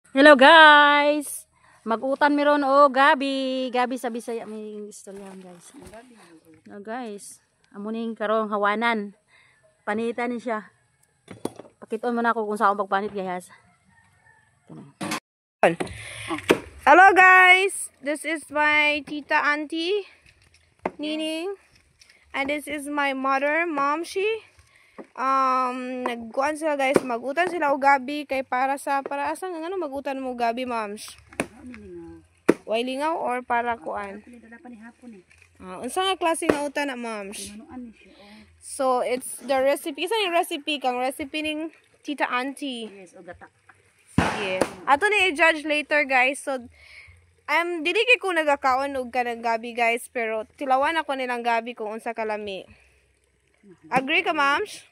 Hello guys. Magutan meron o gabi. Gabi sa Bisaya may istoryahan guys. No guys. Amuning karong hawanan. Panitan ni siya. Pakiton mo na ako kung saan pagpanit guys. Hello guys. This is my tita auntie Nining. And this is my mother, mom she. Nagkuan sila guys, magutan sila og gabi kay para asa nga magutan mo gabi, moms? Way lingaw or para kuan? Unsa nga klase nga utan na, moms? So it's the recipe. Isa ni recipe kang recipe ning tita auntie. Yes, o gata. Sige. Ato ni i-judge later guys. So dili kay ko nagakaon og kanang gabi guys, pero tilawan ako nilang gabi kung unsa kalami. Agree ka, moms?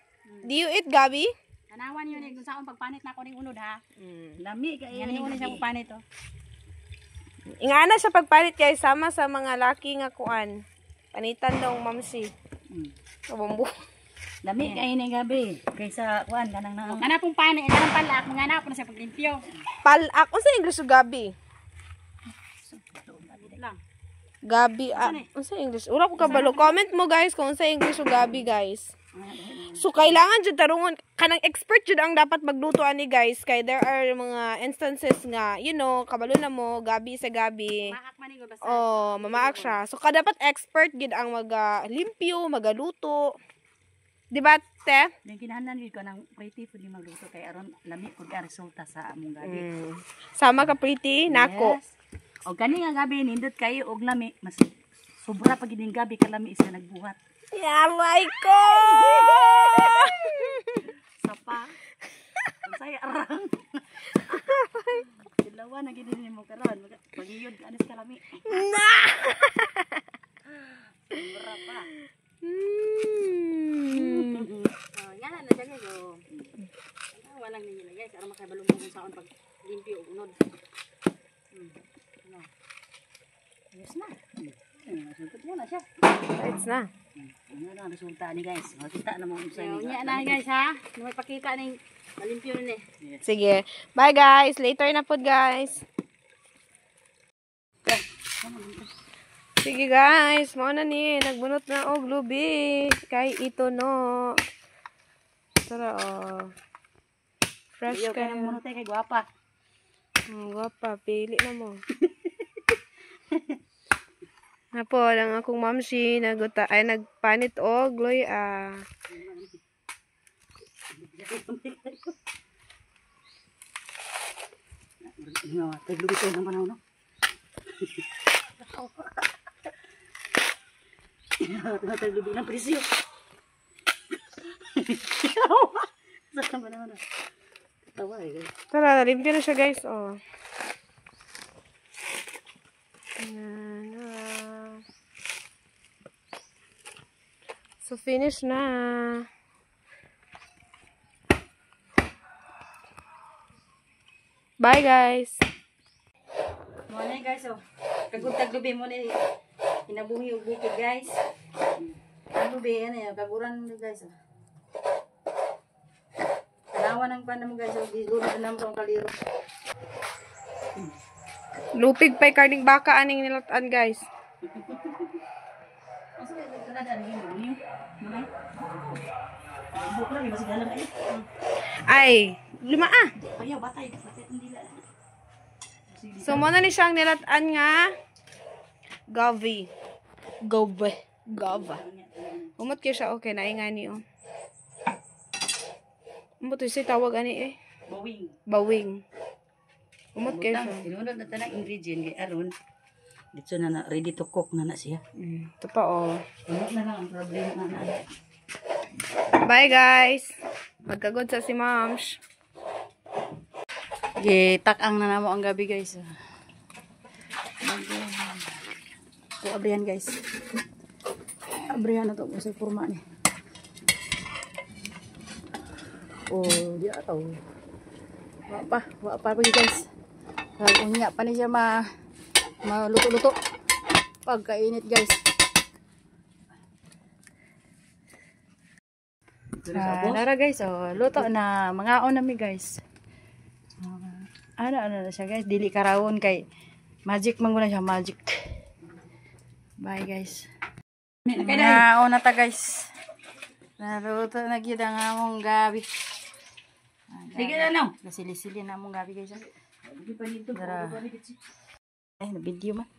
Do you eat gabi? Tanawan yun kung saan pagpanit na ako ning unod ha. Lami kay yan ni siya pagpanit to. Ingana siya pagpalit kay sama sa mga laki nga kuan. Panitan daw mamsi. Kabombo. Lami kay ni gabi kaysa kuan kanang nang. Kana pong panit, kanang palak, mangana po na siya paglimpyo. Palak, unsa English og gabi? Lang. Gabi, unsa English? Ura ko kabalo. Comment mo guys kung unsa English og gabi guys. So kailangan jud tarungon kanang expert jud ang dapat magluto ani guys kay there are mga instances nga kabalo na mo gabi sa gabi. Maak man ni basta. Oh, mamaak siya. So dapat expert gid ang limpyo, magaluto. Di ba, te? Yung kinahanglan gid ko nang pretty pud ni magluto kay aron lami pud ka resulta sa among gabi. Sama ka pretty nako. Yes. O kani nga gabi nindot kayo og lami mas sobra pag gining gabi kalami isa nagbuhat. Yalay ko! Sapa. Saya arang. Dilawa na gid ni mo karon. Pagiyod anis kalami. Na! Sobra pa. Yan na dyan go. Walang ninyo guys, aron makabalong kung saan pag limpyo og unod. Yes na. It's na. Ano na resulta ni guys? Makita na mo sa inyo. Nya na guys ha. Magpakita ning malimpyo ni. Sige. Bye guys. Later na pod guys. Sige guys. Mao na ni. Nagbunot na og lubi. Kay ito no. Tara oh. Fresh Iyo ka. ka nang kay gwapa. Gwapa. Pili na mo. Napo lang akong mamsi nagpanit og loy Taglubi ko ng panahon no. Taglubi ng presyo. Saan ba naman? Tawa eh. Tara, limpyo na siya guys. Oh. So finish na. Bye guys. Mo na guys oh. Kagud-taglubi mo na hinabuhi og bukid guys. Taglubi ano kaguran mo guys oh. Tanawan ang pan mo guys oh, giguro na mo kaliro. Lupig pa'y karning baka aning nilatan guys. Ay, 5 ah. Ayaw batay. So mo na ni siyang nilatan nga gavi. Gava. Umot kaya siya okay na ingani oh. Umot siya tawag ani eh. Bawing. Umot kaya siya. Tinunod na tanang ingredient kay aron dito na ready to cook na siya. Ito pa oh. Umot na lang ang problema na. Bye guys. Magkagod sa si moms. Gitak-ang na namo ang gabi guys. Ito abrihan guys. Abrihan na to kasi kurma ni. Oh, di ataw. Wa pa guys. Unya pa ni siya maluto-luto. Pagkainit guys. Nara guys, oh, luto na. Mangaon na mi guys. ano na siya guys, dili karawon kay magic man guna siya, magic. Bye guys. Nauna ta guys. Naruto na gyud ang among gabi. Sige na no. Nasili-sili na among gabi guys. Dara. Video man.